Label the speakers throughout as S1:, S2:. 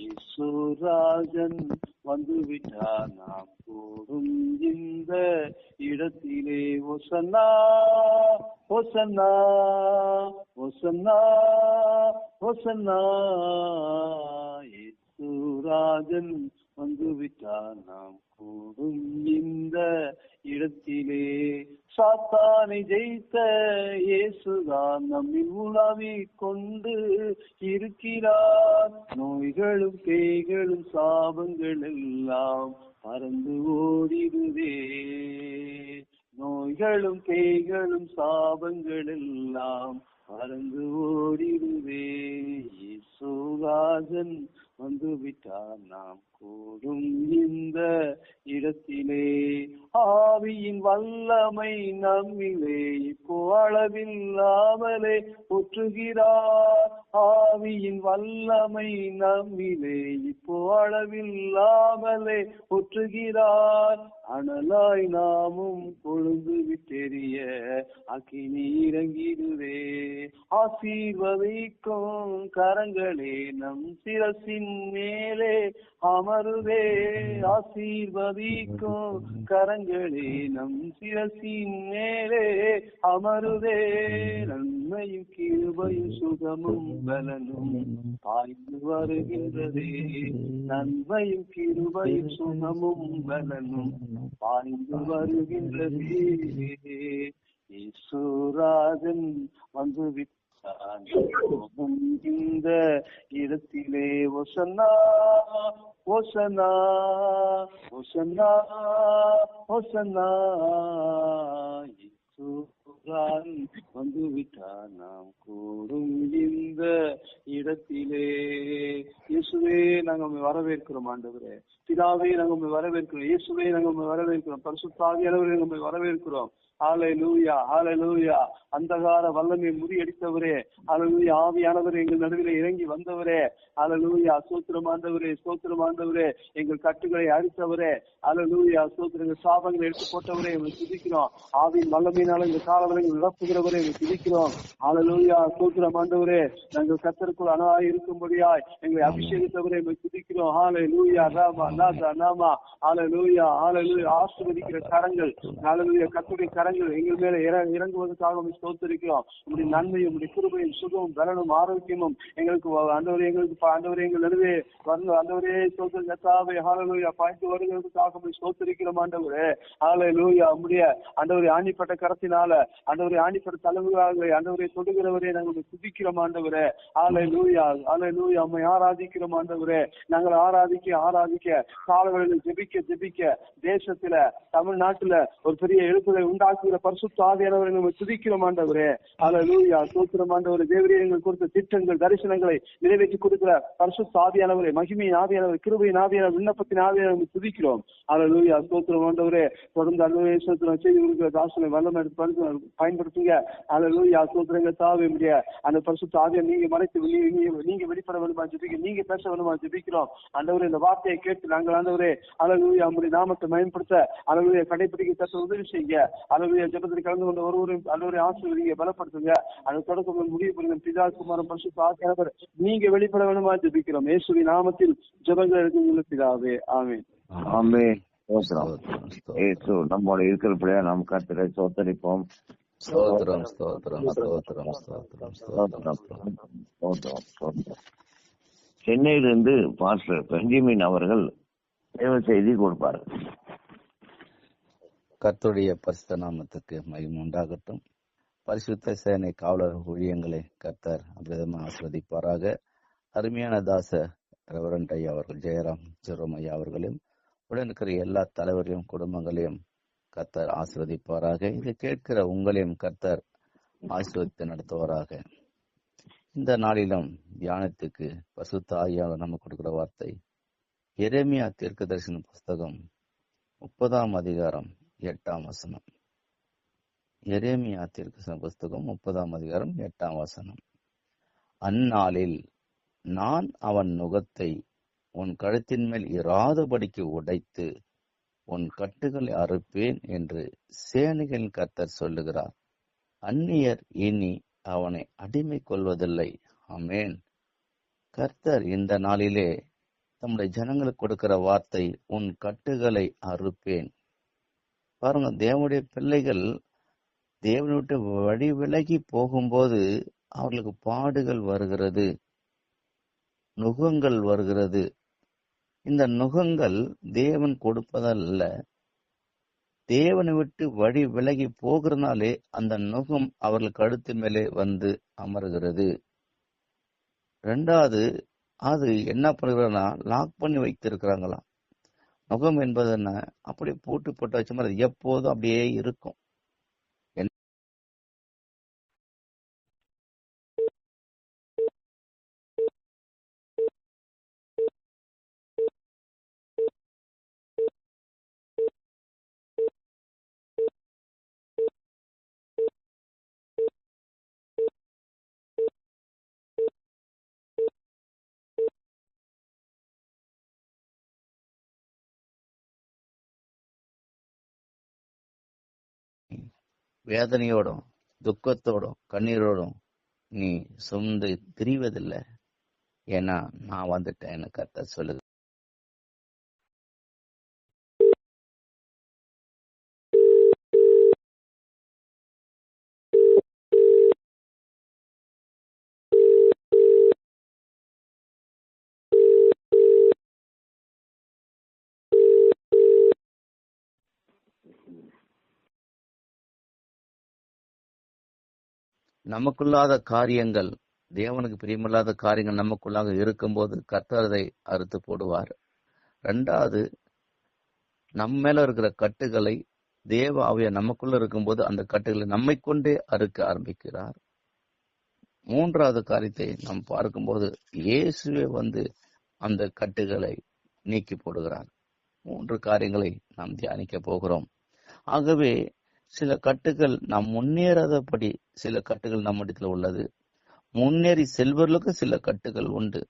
S1: இயேசுராஜன் வந்துவிட்டார், நாம் கூடும் இந்த இடத்திலே. ஓசன்னா ஓசன்னா ஓசன்னா ஓசன்னா, இயேசுராஜன் வந்துவிட்டார், நாம் கூடும் இந்த இடத்திலே. சாத்தானை ஜெயித்த இயேசுதான் நம்மில் உலாவிக் கொண்டு இருக்கிறார். நோய்களும் பேய்களும் சாபங்கள் எல்லாம் பறந்து ஓடிடுதே. நோய்களும் பேய்களும் சாபங்கள் எல்லாம் பறந்து ஓடிடுதே. இயேசுராஜன் வந்துவிட்டார், நாம் கூடும் இந்த இடத்திலே. ஆவியின் வல்லமை நம்மிலே இப்போ அளவில்லாமலே ஊற்றுகிறார். ஆவியின் வல்லமை நம்மிலே இப்போ அளவில்லாமலே ஊற்றுகிறார். அனலாய் நாமும் கொழுந்து விட்டெறிய அக்கினி இறங்கிடுவே. ஆசீர்வதிக்கும் கரங்களே நம் சிரசின் மேலே அமருவே. ஆசீர்வதிக்கும் கரங்களே நம் சிரசின் மேலே அமருவே. நன்மையும் கிருபையும் சுகமும் பலனும் பாய்ந்து வருகின்றதே. நன்மையும் கிருபையும் சுகமும் பலனும் பாய்ந்து வருகின்றதே. இயேசுராஜன் வந்துவிட்டான் இந்த இடத்திலே. ஓசன்னா ஓசன்னா ஓசன்னா ஓசன்னா, இயேசுராஜன் வந்துவிட்டார், நாம் கூடும் இந்த இடத்திலே. இயேசுவே நாங்கள் உம்மை வரவேற்கிறோம் ஆண்டவரே. பிதாவே நாங்கள் உம்மை வரவேற்கிறோம். இயேசுவே நாங்கள் உம்மை வரவேற்கிறோம். பரிசுத்த ஆவியானவரே நாங்கள் உம்மை வரவேற்கிறோம். ஹல்லேலூயா ஹல்லேலூயா. அந்தகார வல்லமை முறியடித்தவரே, ஹல்லேலூயா. ஆவியானவரே எங்கள் நடுவிலே இறங்கி வந்தவரே, ஹல்லேலூயா. ஸ்தோத்திரம் ஆண்டவரே, ஸ்தோத்திரம் ஆண்டவரே. எங்கள் கட்டுகளை அழித்தவரே, ஹல்லேலூயா. ஸ்தோத்திரங்கள் சாபங்களை எடுத்து போட்டவரே எங்களை துதிக்கிறோம். ஆவியின் வல்லமையினால இந்த காலவரை நிரப்புகிறவரே எங்களை துதிக்கிறோம். ஹல்லேலூயா. ஸ்தோத்திரம் ஆண்டவரே. நாங்கள் கர்த்தருக்குள் அனலாய் இருக்கும்படியாய் எங்களை அபிஷேகித்தவரே எங்களை துதிக்கிறோம். ஹல்லேலூயா ராமா நாதா நாமா. ஹல்லேலூயா ஹல்லேலூயா. ஆசீர்வதிக்கிற கரங்கள், ஹல்லேலூயா, கர்த்தருடைய கரங்கள் எங்கள் மேல இறங்குவதற்காக ஸ்தோத்திரிக்கிறோம். உங்களுடைய நன்மையும் உங்களுடைய கிருபையும் சுகமும் பலனும் ஆரோக்கியமும் எங்களுக்கு ஆண்டவரே, எங்களுக்கு ஆண்டவரே எங்கள் நடுவே வந்து ஆண்டவரே ஸ்தோத்திரம் கர்த்தாவே. ஹல்லேலூயா. பாய்ந்து வருகிறதுக்காக ஸ்தோத்திரிக்கிறோம் ஆண்டவரே. ஹல்லேலூயா. உம்முடைய ஆண்டவரே ஆணிப்பட்ட கரத்தினால ஆண்டவரே ஆணிப்பட்ட தலைவர்களாக ஆண்டவரே தொடுகிறவரே நாங்கள் துதிக்கிறோம் ஆண்டவரே. ஹல்லேலூயா ஹல்லேலூயா. உம்மை ஆராதிக்கிறோம் ஆண்டவரே. நாங்கள் ஆராதிக்க ஆராதிக்க காலவெளியில் ஜெபிக்க ஜெபிக்க தேசத்துல தமிழ்நாட்டுல ஒரு பெரிய எழுப்புதலை உண்டாக்குகிற பரிசுத்த ஆவியானவரை நம்ம துதிக்கிறோம் ஆண்டவரே. ஹல்லேலூயா. ஸ்தோத்திரம் ஆண்டவரே. தேவரே எங்களுக்கு கொடுத்த திட்டங்கள் தரிசனங்களை நிறைவேற்றி கொடுக்கிற பரிசுத்த ஆவியானவரை, மகிமையின் ஆவியானவர், கிருபையின் ஆவியானவர், விண்ணப்பத்தின் ஆவியானவர் துதிக்கிறோம். ஹல்லேலூயா. ஸ்தோத்திரம் ஆண்டவரே. தொடர்ந்து அன்றைய செய்தி கொடுக்கிற தாசனை வல்லமை பயன்படுத்துங்க. ஹல்லேலூயா. ஸ்தோத்திரங்க தாவே அந்த பரிசுத்த ஆவியை நீங்க மறைத்து நீங்க வெளிப்பட வேணுமா ஜெபிக்க, நீங்க பேச வேணுமா ஜெபிக்கிறோம் ஆண்டவரே. இந்த வார்த்தையை கேட்டு நாங்கள் ஆண்டவரே ஹல்லேலூயா உம்முடைய நாமத்தை பயன்படுத்த ஹல்லேலூயா கடைபிடிக்க தக்க உதவி செய்ய. ஹல்லேலூயா. ஜெபத்தில் கலந்து கொண்ட ஒருவரையும் ஆண்டவரே ஆசீர்வதிங்க, பலப்படுத்துங்க. அது தொடக்கம் முடிவு பண்ணுங்க. பிதா குமாரன் பரிசுத்த ஆவியானவர் நீங்க வெளிப்பட வேணுமா ஜெபிக்கிறோம். இயேசுவின் நாமத்தில் ஜெபங்கள் எடுத்துள்ள பிதாவே. ஆமென்
S2: ஆமென். நம்மோட இருக்கிறபடியா நாம் கர்த்தரை சோத்தரிப்போம். சென்னையிலிருந்து பாஸ்டர் பெஞ்சமின் அவர்கள் தேவ செய்தி கொடுப்பார்கள்.
S3: கர்த்தருடைய பரிசுத்த நாமத்துக்கு மகிமை உண்டாகட்டும். பரிசுத்த சேனை காவலர் ஊழியங்களை கர்த்தர் அபிரதமாக ஆசீர்வதிப்பாராக. அருமையான தாச ரெவரண்ட் ஐயா அவர்கள், ஜெயராம் ஜெரோம் ஐயா அவர்களையும் உடன் இருக்கிற எல்லா தலைவர்களையும் குடும்பங்களையும் கர்த்தர் ஆசீர்வதிப்பாராக. இதை கேட்கிற உங்களையும் கர்த்தர் ஆசீர்வதித்து நடத்துவாராக. இந்த நாளிலும் தியானத்துக்கு பரிசுத்த ஆவியானவர் நமக்கு கொடுக்கிற வார்த்தை எரேமியா தீர்க்கதரிசன புஸ்தகம் 30 அதிகாரம் 8 வசனம். எரேமியா தீர்க்கதரிசன புஸ்தகம் 30 அதிகாரம் 8 வசனம். அந்நாளில் நான் அவன் நுகத்தை உன் கழுத்தின் மேல் இராதபடிக்கு உடைத்து உன் கட்டுகளை அறுப்பேன் என்று சேனைகளின் கர்த்தர் சொல்லுகிறார். அந்நியர் இனி அவனை அடிமை கொள்வதில்லை. ஆமென். கர்த்தர் இந்த நாளிலே தம்முடைய ஜனங்களுக்கு கொடுக்கிற வார்த்தை, உன் கட்டுகளை அறுப்பேன். பாருங்க, தேவனுடைய பிள்ளைகள் தேவனை விட்டு வழி விலகி போகும்போது அவர்களுக்கு பாடுகள் வருகிறது, நுகங்கள் வருகிறது. இந்த நுகங்கள் தேவன் கொடுப்பதல்ல, தேவனை விட்டு வழி விலகி போகிறனாலே அந்த நுகம் அவர்களுக்கு கழுத்து மேலே வந்து அமர்கிறது. ரெண்டாவது, அது என்ன பண்ணுகிறதுனா லாக் பண்ணி வைத்திருக்கிறாங்களாம். நுகம் என்பது என்ன, அப்படியே பூட்டு போட்டு வச்ச மாதிரி அது எப்போதும் அப்படியே இருக்கும். வேதனையோடும் துக்கத்தோடும் கண்ணீரோடும் நீ சுமந்து திரிவதில்லை. ஏன்னா நான் வந்துட்டேன், எனக்கு கர்த்தர் சொல்லுது. நமக்குள்ளாத காரியங்கள், தேவனுக்கு பிரியமில்லாத காரியங்கள் நமக்குள்ளாக இருக்கும்போது கர்த்தர் அதை அறுத்து போடுவார். ரெண்டாவது, நம்ம மேல இருக்கிற கட்டுகளை தேவ ஆவியா நமக்குள்ள இருக்கும்போது அந்த கட்டுகளை நம்மை கொண்டே அறுக்க ஆரம்பிக்கிறார். மூன்றாவது காரியத்தை நாம் பார்க்கும்போது இயேசுவே வந்து அந்த கட்டுகளை நீக்கி போடுகிறார். 3 காரியங்களை நாம் தியானிக்க போகிறோம். ஆகவே சில கட்டுகள் நாம் முன்னேறாதபடி சில கட்டுகள் நம்மிடத்தில் உள்ளது. முன்னேறி செல்வர்களுக்கு சில கட்டுகள் உண்டு.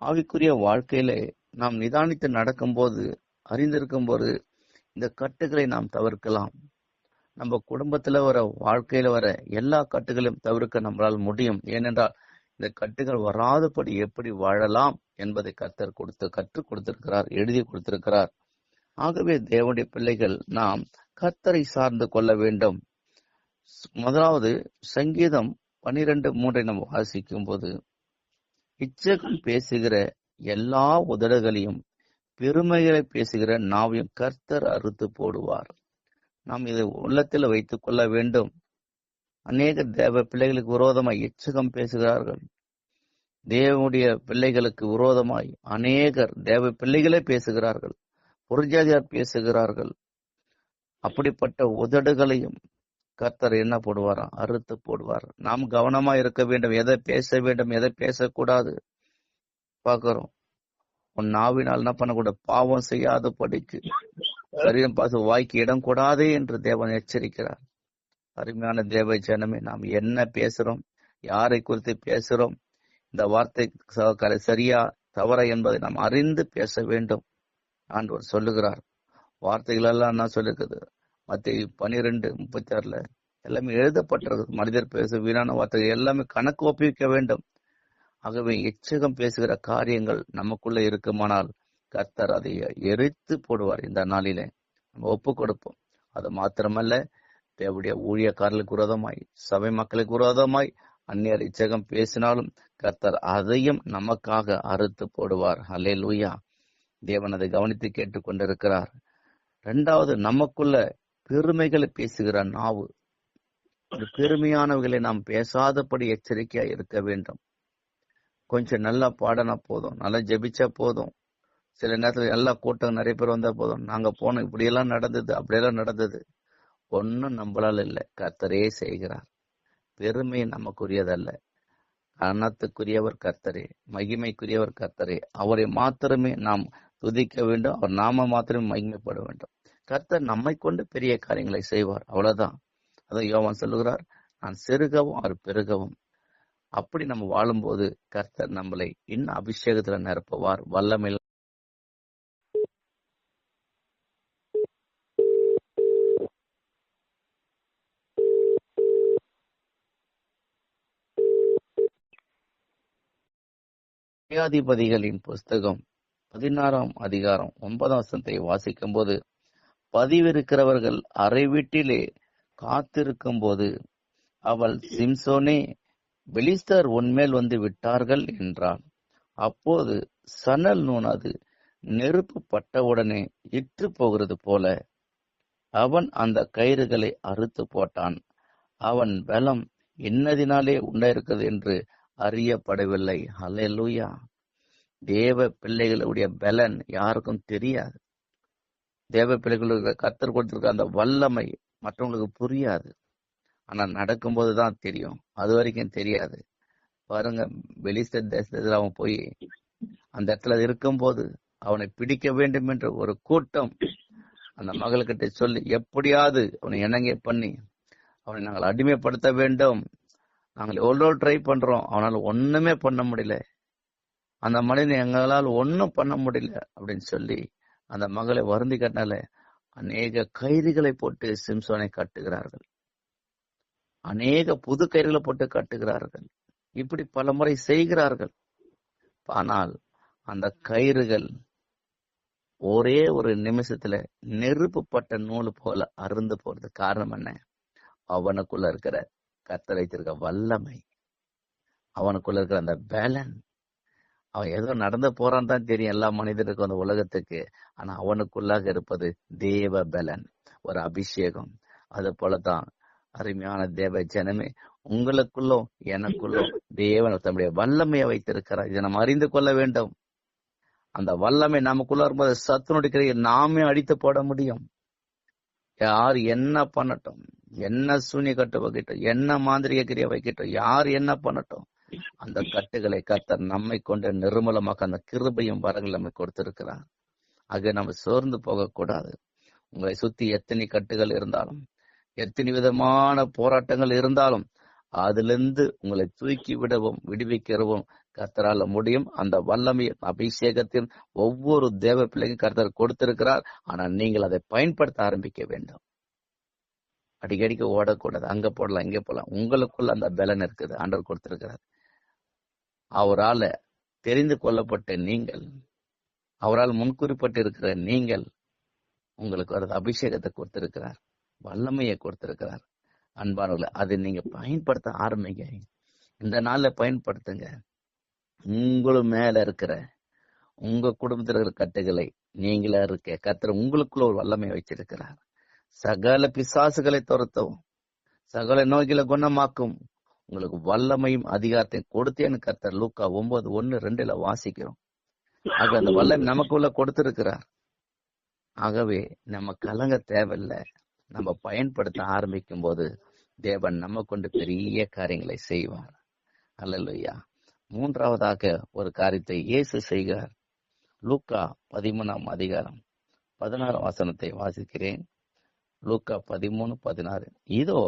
S3: ஆவிக்குரிய வாழ்க்கையிலே நாம் நிதானித்து நடக்கும்போது, அறிந்திருக்கும் போது இந்த கட்டுகளை நாம் தவிர்க்கலாம். நம்ம குடும்பத்துல வர, வாழ்க்கையில வர எல்லா கட்டுகளையும் தவிர்க்க நம்மளால் முடியும். ஏனென்றால் இந்த கட்டுகள் வராதபடி எப்படி வாழலாம் என்பதை கர்த்தர் கற்றுக் கொடுத்திருக்கிறார், எழுதி கொடுத்திருக்கிறார். ஆகவே தேவனுடைய பிள்ளைகள் நாம் கர்த்தரை சார்ந்து கொள்ள வேண்டும். முதலாவது சங்கீதம் 12:3 நாம் வாசிக்கும் போது, இச்சகம் பேசுகிற எல்லா உதடுகளையும் பெருமைகளை பேசுகிற நாவையும் கர்த்தர் அறுத்து போடுவார். நாம் இதை உள்ளத்தில் வைத்துக் கொள்ள வேண்டும். அநேக தேவ பிள்ளைகளுக்கு விரோதமாய் இச்சகம் பேசுகிறார்கள். தேவனுடைய பிள்ளைகளுக்கு விரோதமாய் அநேகர் தேவ பிள்ளைகளே பேசுகிறார்கள், புறஜாதியார் பேசுகிறார்கள். அப்படிப்பட்ட உதடுகளையும் கர்த்தர் என்ன போடுவாரா? அறுத்து போடுவார். நாம் கவனமா இருக்க வேண்டும், எதை பேச வேண்டும், எதை பேசக்கூடாது பார்க்கிறோம். உன் நாவினால் என்ன பண்ணக்கூடாது? பாவம் செய்யாத படிக்கு சரீரம் பாச வாய்க்கு இடம் கூடாதே என்று தேவன் எச்சரிக்கிறார். அருமையான தேவ ஜனமே, நாம் என்ன பேசுறோம், யாரை குறித்து பேசுறோம், இந்த வார்த்தை சரியா தவறா என்பதை நாம் அறிந்து பேச வேண்டும். ஆண்டவர் சொல்லுகிறார். வார்த்தைகள் எல்லாம் என்ன சொல்லிருக்குது? மத்தேயு 12:36 எல்லாமே எழுதப்பட்டிருக்கு. மனிதர் பேச வீணான வார்த்தைகள் எல்லாமே கணக்கு ஒப்புவிக்க வேண்டும். ஆகவே எச்சகம் பேசுகிற காரியங்கள் நமக்குள்ள இருக்குமானால் கர்த்தர் அதை எரித்து போடுவார். இந்த நாளிலே நம்ம ஒப்பு கொடுப்போம். அது மாத்திரமல்ல, தேவனுடைய ஊழியக்காரர்களுக்கு விரோதமாய், சபை மக்களுக்கு விரோதமாய் அந்நியர் இச்சகம் பேசினாலும் கர்த்தர் அதையும் நமக்காக அறுத்து போடுவார். அல்லேலூயா. தேவன் அதை கவனித்து கேட்டுக்கொண்டிருக்கிறார். இரண்டாவது, நமக்குள்ள பெருமைகளை பேசுகிற நாவு. பெருமையானவர்களை நாம் பேசாதபடி எச்சரிக்கையா இருக்க வேண்டும். கொஞ்சம் நல்லா பாடினா போதும், நல்லா ஜெபிச்சா போதும், சில நேரத்துல எல்லா கூட்டம் நிறைய பேர் வந்தா போதும், நாங்க போனோம், இப்படியெல்லாம் நடந்தது, அப்படியெல்லாம் நடந்தது. ஒன்னும் நம்மளால இல்லை, கர்த்தரே செய்கிறார். பெருமை நமக்குரியதல்ல. கனத்துக்குரியவர் கர்த்தரே, மகிமைக்குரியவர் கர்த்தரே. அவரை மாத்திரமே நாம் துதிக்க வேண்டும், அவர் நாம மாத்திரமே மகிமைப்பட வேண்டும். கர்த்தர் நம்மை கொண்டு பெரிய காரியங்களை செய்வார், அவ்வளவுதான். அதான் யோவான் சொல்லுகிறார், நான் செருகவும் அவர் பெருகவும். அப்படி நம்ம வாழும்போது கர்த்தர் நம்மளை இன்னும் அபிஷேகத்துல நிரப்புவார், வல்லமையில். நியாயாதிபதிகளின் புஸ்தகம் 16ஆம் அதிகாரம் 9ஆம் வசனத்தை வாசிக்கும் போது, பதிவிருக்கிறவர்கள் அறை வீட்டிலே காத்திருக்கும் போது அவள், சிம்சோனே, பெலிஸ்தர் உன்மேல் வந்து விட்டார்கள் என்றான். அப்போது சணல் நூன் அது நெருப்பு பட்டவுடனே இற்று போகிறது போல அவன் அந்த கயிறுகளை அறுத்து போட்டான். அவன் பலம் என்னதினாலே உண்டாயிருக்கிறது என்று அறியப்படவில்லை. ஹல்லேலூயா. தேவ பிள்ளைகளுடைய பலன் யாருக்கும் தெரியாது. தேவ பிள்ளைகளுக்கு கர்த்தர் கொடுத்திருக்க அந்த வல்லமை மற்றவங்களுக்கு புரியாது. ஆனா நடக்கும்போதுதான் தெரியும். அது வரைக்கும் தெரியாது. பாருங்க, பெலிஸ்தர் தேசத்துல அவன் போய் அந்த இடத்துல இருக்கும்போது அவனை பிடிக்க வேண்டும் என்ற ஒரு கூட்டம் அந்த மகள்கிட்ட சொல்லி எப்படியாவது அவனை இணங்க பண்ணி அவனை நாங்கள் அடிமைப்படுத்த வேண்டும், நாங்கள் எவ்வளோ ட்ரை பண்றோம், அவனால ஒண்ணுமே பண்ண முடியல, அந்த மனிதனை எங்களால் ஒன்னும் பண்ண முடியல அப்படின்னு சொல்லி அந்த மகளை வருந்தி கட்டினால அநேக கயிறுகளை போட்டு சிம்சோனை கட்டுகிறார்கள். அநேக புது கயிறுகளை போட்டு கட்டுகிறார்கள். இப்படி பல முறை செய்கிறார்கள். ஆனால் அந்த கயிறுகள் ஒரே ஒரு நிமிஷத்துல நெருப்புப்பட்ட நூல் போல அருந்து போறது காரணம் என்ன? அவனுக்குள்ள இருக்கிற கர்த்தர் வைத்திருக்க வல்லமை, அவனுக்குள்ள இருக்கிற அந்த பேலன். அவன் ஏதோ நடந்து போறான் தான் தெரியும் எல்லா மனிதருக்கும் அந்த உலகத்துக்கு. ஆனா அவனுக்குள்ளாக இருப்பது தேவ பலன், ஒரு அபிஷேகம். அது போலதான் அருமையான தேவ ஜனமே, உங்களுக்குள்ளும் எனக்குள்ளும் தேவன் தம்முடைய வல்லமையை வைத்திருக்கிறார். இதை நம்ம அறிந்து கொள்ள வேண்டும். அந்த வல்லமை நமக்குள்ள வரும்போது சத்துனுடைய கிரியை நாமே அடித்து போட முடியும். யார் என்ன பண்ணட்டும், என்ன சூனிய கட்டு வைக்கட்டும், என்ன மாந்திரிக கிரியை வைக்கட்டும், யார் என்ன பண்ணட்டும், அந்த கட்டுகளை கர்த்தர் நம்மை கொண்டு நிர்மூலமாக்க அந்த கிருபையும் வரங்கள் நம்மை கொடுத்திருக்கிறார். ஆக நம்ம சோர்ந்து போகக்கூடாது. உங்களை சுத்தி எத்தனை கட்டுகள் இருந்தாலும், எத்தனை விதமான போராட்டங்கள் இருந்தாலும், அதிலிருந்து உங்களை தூக்கி விடவும் விடுவிக்கிறவும் கர்த்தரால முடியும். அந்த வல்லமை அபிஷேகத்தில் ஒவ்வொரு தேவ பிள்ளைக்கும் கர்த்தர் கொடுத்திருக்கிறார். ஆனால் நீங்கள் அதை பயன்படுத்த ஆரம்பிக்க வேண்டும். அடிக்கடிக்கு ஓடக்கூடாது. அங்க போடலாம், இங்கே போடலாம். உங்களுக்குள்ள அந்த பலன் இருக்குது, ஆண்டவர் கொடுத்திருக்கிறார். அவரால் தெரிந்து கொள்ளப்பட்ட நீங்கள், அவரால் முன்குறிப்பட்டு இருக்கிற நீங்கள், உங்களுக்கு ஒரு அபிஷேகத்தை கொடுத்திருக்கிறார், வல்லமையை கொடுத்திருக்கிறார். அன்பானவர்களே, அதை நீங்க பயன்படுத்த ஆரம்பிங்க. இந்த நாள்ல பயன்படுத்துங்க. உங்களுக்கு மேல இருக்கிற உங்க குடும்பத்தில் இருக்கிற கட்டுகளை நீங்களே இருக்க கர்த்தர் உங்களுக்குள்ள ஒரு வல்லமையை வச்சிருக்கிறார். சகல பிசாசுகளை துரத்தவும், சகல நோய்களை குணமாக்கும் உங்களுக்கு வல்லமையும் அதிகாரத்தையும் கொடுத்தேன்னு கர்த்தர் லூக்கா 9:1-2 வாசிக்கிறோம். ஆக அந்த வல்லமை நமக்குள்ள கொடுத்திருக்கிறார். ஆகவே நம்ம கலங்க தேவையில்லை. நம்ம பயன்படுத்த ஆரம்பிக்கும் போது தேவன் நம்ம கொண்டு பெரிய காரியங்களை செய்வார். அல்லேலூயா. மூன்றாவதாக ஒரு காரியத்தை இயேசு செய்கிறார். லூக்கா 13ஆம் அதிகாரம் 16 வசனத்தை வாசிக்கிறேன். லூக்கா 13:16. இதோ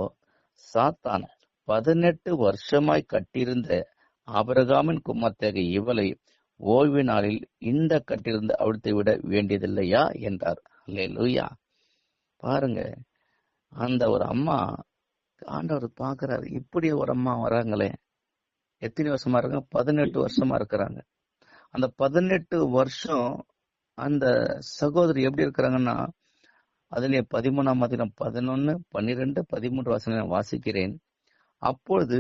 S3: சாத்தான் 18 வருஷமாய் கட்டியிருந்த ஆபிரகாமின் குமாரத்தியாகிய இவளை ஓய்வு நாளில் இந்த கட்டிலிருந்து அவிழ்த்து விட வேண்டியதில்லையா என்றார். அல்லேலூயா. பாருங்க, அந்த ஒரு அம்மா ஆண்டவர் பாக்குறாரு. இப்படி ஒரு அம்மா வராங்களே, எத்தனை வருஷமா இருக்காங்க? 18 வருஷமா இருக்கிறாங்க. அந்த 18 வருஷம் அந்த சகோதரி எப்படி இருக்கிறாங்கன்னா, அதுலயே 13ஆம் அதிகாரம் 11, 12, 13 வசனம் வாசிக்கிறேன். அப்பொழுது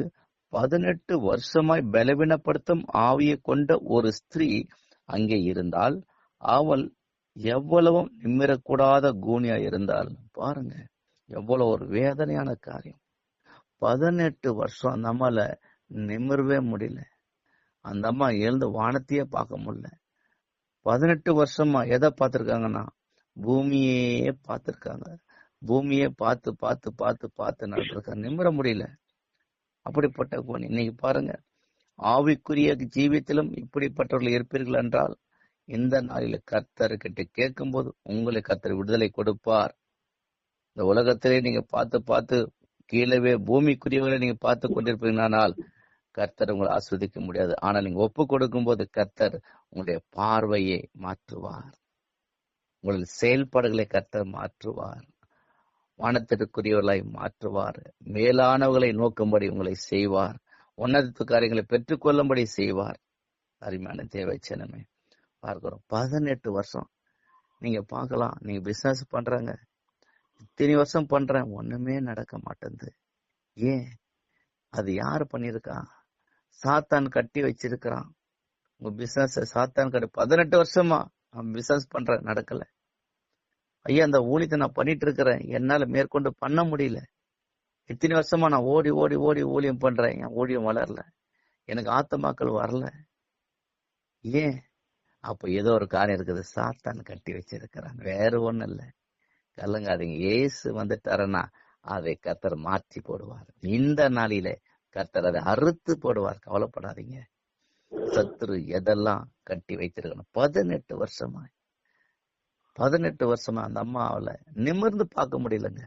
S3: 18 வருஷமாய் பலவீனப்படுத்தும் ஆவியை கொண்ட ஒரு ஸ்திரீ அங்கே இருந்தால், அவள் எவ்வளவும் நிமிரக்கூடாத கூனியா இருந்தால். பாருங்க, எவ்வளவு ஒரு வேதனையான காரியம். 18 வருஷம் அந்த அம்மால நிமிரவே முடியல. அந்த அம்மா எழுந்து வானத்தையே பார்க்க முடியல. 18 வருஷமா எதை பார்த்திருக்காங்கன்னா, பூமியே பார்த்திருக்காங்க. பூமியே பார்த்து பார்த்து பார்த்து பார்த்து நடந்திருக்காங்க. நிமிர முடியல. அப்படிப்பட்ட கூனி. இன்னைக்கு பாருங்க, ஆவிக்குரிய ஜீவியத்திலும் இப்படிப்பட்டவர்கள் இருப்பீர்கள் என்றால், இந்த நாளில கர்த்தர்கிட்ட கேட்கும் போது உங்களை கர்த்தர் விடுதலை கொடுப்பார். இந்த உலகத்திலே நீங்க பார்த்து பார்த்து கீழவே பூமிக்குரியவர்களை நீங்க பார்த்து கொண்டிருப்பீங்களானால் கர்த்தர் உங்களை ஆஸ்வதிக்க முடியாது. ஆனால் நீங்க ஒப்பு கொடுக்கும் போது கர்த்தர் உங்களுடைய பார்வையை மாற்றுவார். உங்களுடைய செயல்பாடுகளை கர்த்தர் மாற்றுவார். வானத்திற்குரியவர்களாய் மாற்றுவார். மேலானவர்களை நோக்கும்படி உங்களை செய்வார். உன்னத காரியங்களை பெற்றுக்கொள்ளும்படி செய்வார். அருமையான தேவச்சனமே, பார்க்கிறோம். 18 வருஷம். நீங்க பார்க்கலாம், நீங்க பிசினஸ் பண்றாங்க, இத்தனை வருஷம் பண்றேன், ஒண்ணுமே நடக்க மாட்டேங்குது. ஏன்? அது யாரு பண்ணிருக்கா? சாத்தான் கட்டி வச்சிருக்கிறான். உங்க பிசினஸ் சாத்தான் கட்டி 18 வருஷமா நான் பிசினஸ் பண்றேன், நடக்கல. ஐயா, அந்த ஊழியத்தை நான் பண்ணிட்டு இருக்கிறேன், என்னால மேற்கொண்டு பண்ண முடியல. இத்தனை வருஷமா நான் ஓடி ஓடி ஓடி ஊழியம் பண்றேன், என் ஊழியம் வளரல, எனக்கு ஆத்துமாக்கள் வரல. ஏன்? அப்ப ஏதோ ஒரு காரியம் இருக்குது, சாத்தான் கட்டி வச்சிருக்கிறான், வேற ஒண்ணும் இல்ல. கலங்காதீங்க, இயேசு வந்துட்டாருன்னா அதை கர்த்தர் மாற்றி போடுவார். இந்த நாளில கர்த்தர் அதை அறுத்து போடுவார். கவலைப்படாதீங்க. சத்துரு எதெல்லாம் கட்டி வைத்திருக்கணும் 18 வருஷமா 18 வருஷமா அந்த அம்மாவில நிமிர்ந்து பார்க்க முடியலங்க.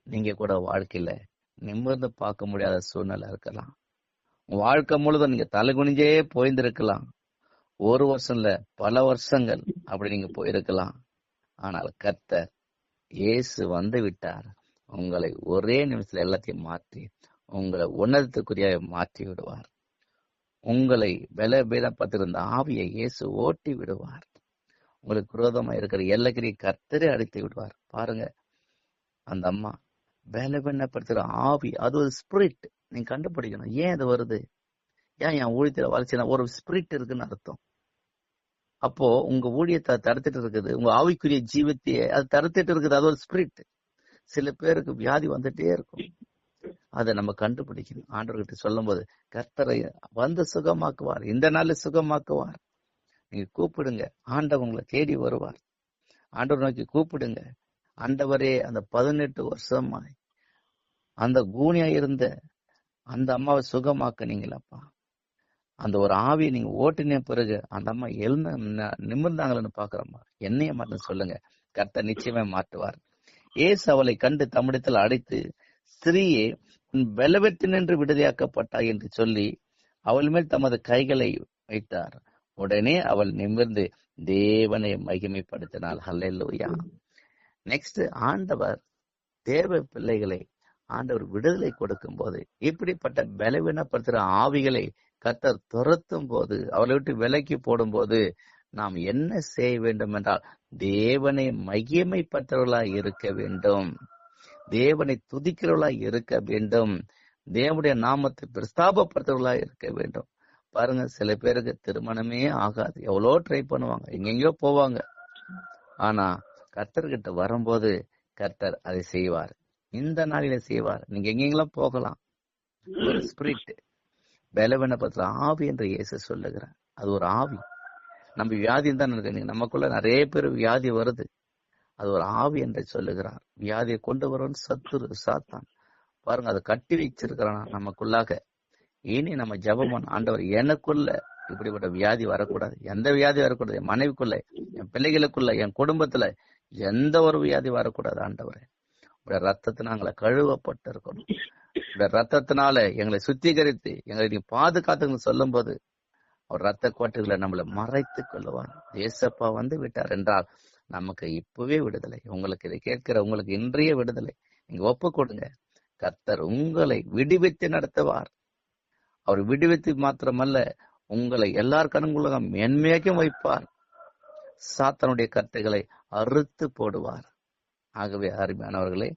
S3: நீங்க கூட வாழ்க்கையில நிமிர்ந்து பார்க்க முடியாத சூழ்நிலை இருக்கலாம். வாழ்க்கை முழுதும் நீங்க தலை குனிஞ்சே போயிருந்திருக்கலாம். ஒரு வருஷம் இல்ல, பல வருஷங்கள் அப்படி நீங்க போயிருக்கலாம். ஆனால் கர்த்தர் இயேசு வந்து விட்டார். உங்களை ஒரே நிமிஷத்துல எல்லாத்தையும் மாற்றி உங்களை உன்னதத்துக்குரிய மாற்றி விடுவார். உங்களை பலபீனப்பட்டிருந்த ஆவியை இயேசு ஓட்டி விடுவார். உங்களுக்கு விரோதமா இருக்கிற எல்லாக்கிறையும் கர்த்தரே அடித்து விடுவார். பாருங்க, அந்த அம்மா பலவீனப்படுத்துற ஆவி, அது ஒரு ஸ்பிரிட். நீங்க கண்டுபிடிக்கணும், ஏன் அது வருது, ஏன் என் ஊழியத்துல வளர்ச்சினா ஒரு ஸ்பிரிட் இருக்குன்னு அர்த்தம். அப்போ உங்க ஊழியத்தை தடுத்துட்டு இருக்குது, உங்க ஆவிக்குரிய ஜீவத்தையே அது தடுத்துட்டு இருக்குது, அது ஒரு ஸ்பிரிட். சில பேருக்கு வியாதி வந்துட்டே இருக்கும், அதை நம்ம கண்டுபிடிக்கணும். ஆண்டவர்கிட்ட சொல்லும் போது கர்த்தரை வந்து சுகமாக்குவார், இந்த நாள்ல சுகமாக்குவார். நீங்க கூப்பிடுங்க, ஆண்டவர் உங்களை தேடி வருவார். ஆண்டவர் நோக்கி கூப்பிடுங்க. ஆண்டவரே, அந்த 18 வருஷமாய் அந்த கூனியா இருந்த அந்த அம்மாவை சுகமாக்குனீங்களப்பா. அந்த ஒரு ஆவியை நீங்க ஓட்டின பிறகு அந்த அம்மா எழுந்த நிமிர்ந்தாங்களன்னு பாக்குறம்மா. என்னைய மட்டும் சொல்லுங்க, கர்த்தர் நிச்சயமா மாற்றுவார். ஏசு அவளை கண்டு தம்மிடத்தில் அடைத்து, ஸ்திரீயே, உன் பலவீனத்தினின்று விடுதலையாக்கப்பட்டாய் என்று சொல்லி அவள் மேல் தமது கைகளை வைத்தார். உடனே அவள் நிமிர்ந்து தேவனை மகிமைப்படுத்தினாள். ஹல்லேலூயா. நெக்ஸ்ட், ஆண்டவர் தேவ பிள்ளைகளை ஆண்டவர் விடுதலை கொடுக்கும் போது, இப்படிப்பட்ட பலவீனப்படுத்துற ஆவிகளை கர்த்தர் துரத்தும் போது, அவளை விட்டு விலக்கி போடும் போது நாம் என்ன செய்ய வேண்டும் என்றால், தேவனை மகிமைப்பட்டவர்களாய் இருக்க வேண்டும், தேவனை துதிக்கிறவர்களாய் இருக்க வேண்டும், தேவனுடைய நாமத்தை பிரஸ்தாபப்படுத்துறவர்களாய் இருக்க வேண்டும். பாருங்க, சில பேருக்கு திருமணமே ஆகாது, எவ்வளோ ட்ரை பண்ணுவாங்க, எங்கெங்கயோ போவாங்க. ஆனா கர்த்தர்கிட்ட வரும்போது கர்த்தர் அதை செய்வார். இந்த நாளில செய்வார். நீங்க எங்கெங்கெல்லாம் போகலாம். ஒரு ஸ்பிரிட், பலவீனப்படுத்துற ஆவி என்று இயேசு சொல்லுகிறார். அது ஒரு ஆவி. நம்ம வியாதின்னு தான் நினைக்கிறீங்க, நமக்குள்ள நிறைய பேர் வியாதி வருது, அது ஒரு ஆவி என்று சொல்லுகிறார். வியாதியை கொண்டு வரவன் சத்துரு, சாத்தான். பாருங்க, அதை கட்டி வச்சிருக்கிறான் நமக்குள்ளாக. இனி நம்ம ஜெபம், ஆண்டவர் எனக்குள்ள இப்படிப்பட்ட வியாதி வரக்கூடாது, எந்த வியாதி வரக்கூடாது, என் மனைவிக்குள்ள, என் பிள்ளைகளுக்குள்ள, என் குடும்பத்துல எந்த ஒரு வியாதி வரக்கூடாது. ஆண்டவரே, உடைய ரத்தத்தினால எங்களை கழுவப்பட்டு இருக்கணும், உடைய ரத்தத்தினால எங்களை சுத்திகரித்து எங்களை நீ பாதுகாத்துன்னு சொல்லும் போது அவர் ரத்த கோட்டைகளை நம்மளை மறைத்து கொள்ளுவார். ஏசப்பா வந்து விட்டார் என்றால் நமக்கு இப்பவே விடுதலை. உங்களுக்கு இதை கேட்கிற உங்களுக்கு இன்றைய விடுதலை. நீங்க ஒப்பு கொடுங்க, கர்த்தர் உங்களை விடுவித்து நடத்துவார். அவர் விடுவித்து மாத்திரமல்ல, உங்களை எல்லார் கண்களும் மென்மையாக்கும் வைப்பார். சாத்தானுடைய கட்டைகளை அறுத்து போடுவார். ஆகவே அருமையானவர்களே,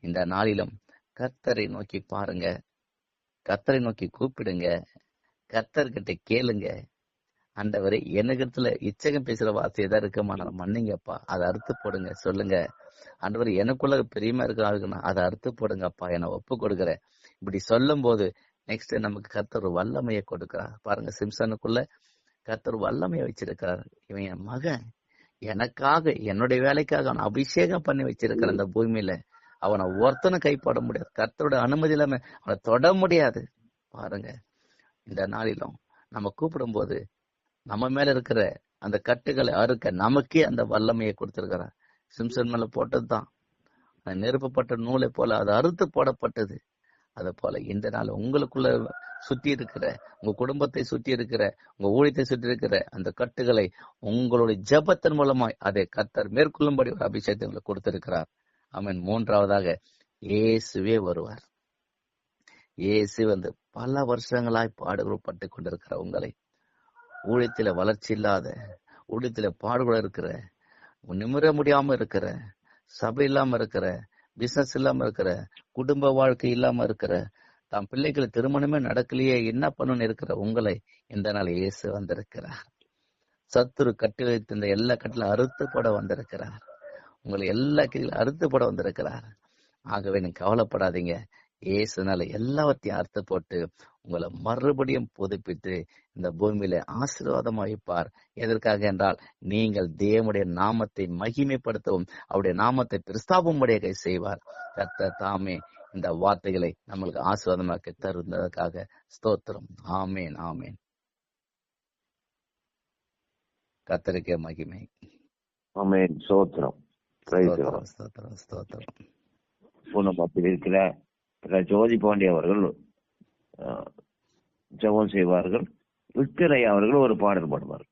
S3: இந்த நாளிலும் கர்த்தரை நோக்கி பாருங்க, கர்த்தரை நோக்கி கூப்பிடுங்க, கர்த்தர்கிட்ட கேளுங்க. ஆண்டவரே, எனக்கிடத்துல இச்சகம் பேசுற வார்த்தை எதா இருக்குமா, மன்னிங்கப்பா, அதை அறுத்து போடுங்க. சொல்லுங்க, ஆண்டவர் எனக்குள்ள பெரியமா இருக்குன்னா அதை அறுத்து போடுங்கப்பா, என்னை ஒப்பு கொடுக்குறேன். இப்படி சொல்லும் போது நெக்ஸ்ட் நமக்கு கர்த்தர் வல்லமையை கொடுக்கிறார். பாருங்க, சிம்சனுக்குள்ள கர்த்தர் வல்லமையை வச்சிருக்கிறார். இவன் என் மகன், எனக்காக என்னுடைய வேலைக்காக அவன் அபிஷேகம் பண்ணி வச்சிருக்கிற அந்த பூமியில அவனை ஒருத்தனும் கைப்பட முடியாது, கர்த்தரோட அனுமதி இல்லாம அவனை தொட முடியாது. பாருங்க, இந்த நாளிலும் நம்ம கூப்பிடும் போது நம்ம மேல இருக்கிற அந்த கட்டுகளை அறுக்க நமக்கே அந்த வல்லமையை கொடுத்திருக்கிறார். சிம்சன் மேல போட்டதுதான் நெருப்பப்பட்ட நூலை போல அது அறுத்து போடப்பட்டது. அது போல இந்த நாள் உங்களுக்குள்ள சுற்றி இருக்கிற, உங்க குடும்பத்தை சுற்றி இருக்கிற, உங்க ஊழியத்தை சுற்றி இருக்கிற அந்த கட்டுகளை உங்களுடைய ஜெபத்தின் மூலமாய் அதை கர்த்தர் மேற்கொள்ளும்படி ஒரு அபிஷேகத்தை உங்களுக்கு கொடுத்திருக்கிறார். ஆமென். மூன்றாவதாக, இயேசுவே வருவார். இயேசு வந்து பல வருஷங்களாய் பாடுபட்டு கொண்டிருக்கிற உங்களை, ஊழியத்தில வளர்ச்சி இல்லாத, ஊழியத்துல பாடுபட இருக்கிற, நிமிர முடியாம இருக்கிற, சபை இல்லாம இருக்கிற, பிசினஸ் இல்லாம இருக்கிற, குடும்ப வாழ்க்கை இல்லாம இருக்கிற, தம் பிள்ளைகள் திருமணமே நடக்கலையே என்ன பண்ணணும்னு இருக்கிற உங்களை இந்த நாள் இயேசு வந்திருக்கிறார். சத்துரு கட்டி வைத்த இந்த எல்லா கட்டில அறுத்துப்பட வந்திருக்கிறார். உங்களை எல்லா கீழிலும் அறுத்துப்பட வந்திருக்கிறார். ஆகவே நீங்க கவலைப்படாதீங்க. இயேசுனால எல்லாவற்றையும் அறுத்து போட்டு உங்களை மறுபடியும் புதுப்பித்து இந்த பூமியில ஆசீர்வாதமா வைப்பார். எதற்காக என்றால் நீங்கள் தேவனுடைய நாமத்தை மகிமைப்படுத்தவும் அவருடைய நாமத்தை பிரஸ்தாபமுடைய செய்வார். கர்த்தர் தாமே இந்த வார்த்தைகளை நம்மளுக்கு ஆசீர்வாதமாக்கி தருவதற்காக ஸ்தோத்திரம். ஆமேன், ஆமேன். கர்த்தருக்கே மகிமை.
S2: ஆமென். ஸ்தோத்திரம்.
S3: ஸ்தோத்திரம், ஸ்தோத்திரம், ஸ்தோத்திரம்.
S2: பூனமத்தில் இருக்கிற ஜோதி பாண்டி அவர்கள் ஜெபம் செய்வார்கள். விக்டரை அவர்கள் ஒரு பாடல் பாடுவார்கள்.